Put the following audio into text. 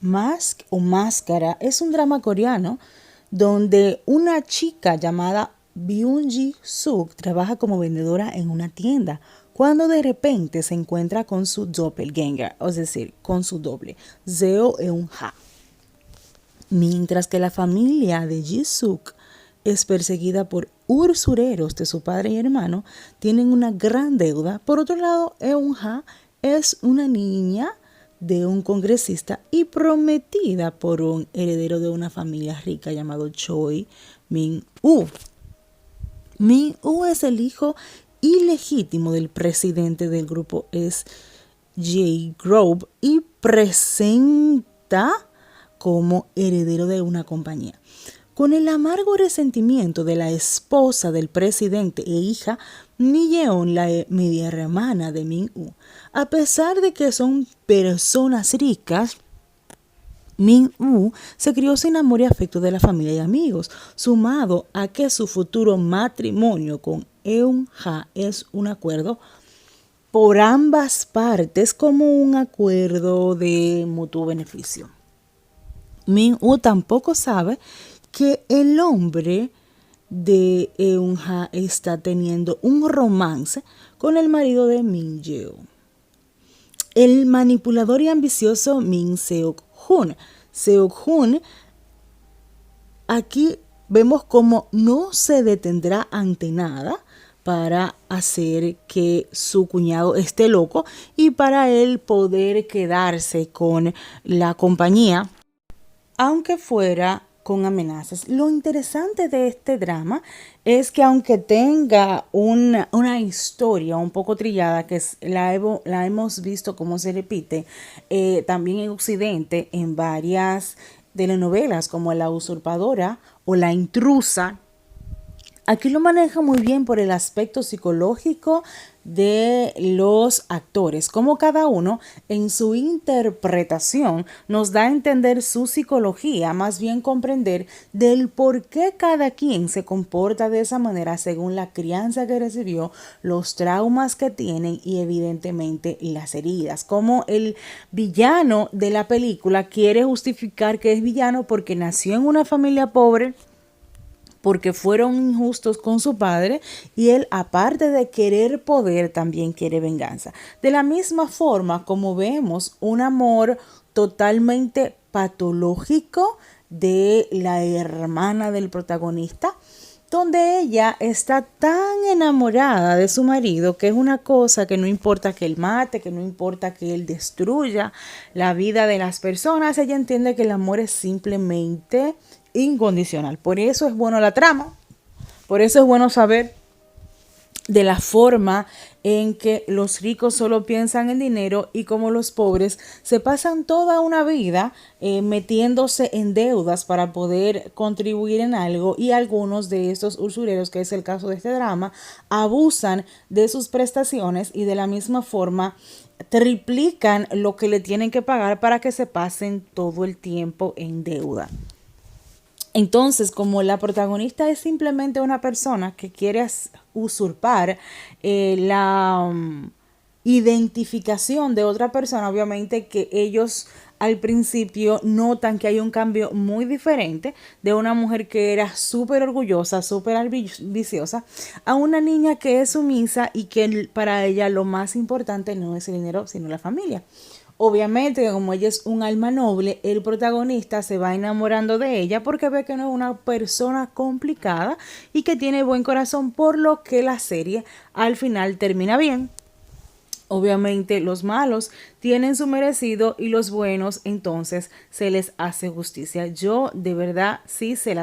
Mask o Máscara es un drama coreano donde una chica llamada Byung-ji Suk trabaja como vendedora en una tienda cuando de repente se encuentra con su doppelganger, es decir, con su doble, Seo Eun-ha. Mientras que la familia de Ji-suk es perseguida por usureros de su padre y hermano, tienen una gran deuda. Por otro lado, Eun-ha es una niña de un congresista y prometida por un heredero de una familia rica llamado Choi Min-woo. Min-woo es el hijo ilegítimo del presidente del grupo es J. Grove y presenta como heredero de una compañía. Con el amargo resentimiento de la esposa del presidente e hija, Mi Yeon, la media hermana de Min-woo, a pesar de que son personas ricas, Min-woo se crió sin amor y afecto de la familia y amigos, sumado a que su futuro matrimonio con Eun-ha es un acuerdo por ambas partes como un acuerdo de mutuo beneficio. Min-woo tampoco sabe que el hombre de Eun-ha está teniendo un romance con el marido de Min Yeon. El manipulador y ambicioso Min Seok-hun. Seok-hun, aquí vemos cómo no se detendrá ante nada para hacer que su cuñado esté loco y para él poder quedarse con la compañía, aunque fuera con amenazas. Lo interesante de este drama es que aunque tenga una historia un poco trillada, que la hemos visto cómo se repite también en Occidente en varias telenovelas como La Usurpadora o La Intrusa, aquí lo maneja muy bien por el aspecto psicológico de los actores, como cada uno en su interpretación nos da a entender su psicología, más bien comprender del por qué cada quien se comporta de esa manera según la crianza que recibió, los traumas que tienen y evidentemente las heridas. Como el villano de la película quiere justificar que es villano porque nació en una familia pobre, porque fueron injustos con su padre y él, aparte de querer poder, también quiere venganza. De la misma forma como vemos un amor totalmente patológico de la hermana del protagonista, donde ella está tan enamorada de su marido que es una cosa que no importa que él mate, que no importa que él destruya la vida de las personas, ella entiende que el amor es simplemente incondicional. Por eso es bueno la trama, por eso es bueno saber de la forma en que los ricos solo piensan en dinero y como los pobres se pasan toda una vida metiéndose en deudas para poder contribuir en algo, y algunos de estos usureros, que es el caso de este drama, abusan de sus prestaciones y de la misma forma triplican lo que le tienen que pagar para que se pasen todo el tiempo en deuda. Entonces, como la protagonista es simplemente una persona que quiere usurpar la identificación de otra persona, obviamente que ellos al principio notan que hay un cambio muy diferente de una mujer que era súper orgullosa, súper ambiciosa, a una niña que es sumisa y que para ella lo más importante no es el dinero, sino la familia. Obviamente, como ella es un alma noble, el protagonista se va enamorando de ella porque ve que no es una persona complicada y que tiene buen corazón, por lo que la serie al final termina bien. Obviamente los malos tienen su merecido y los buenos entonces se les hace justicia. Yo de verdad sí se las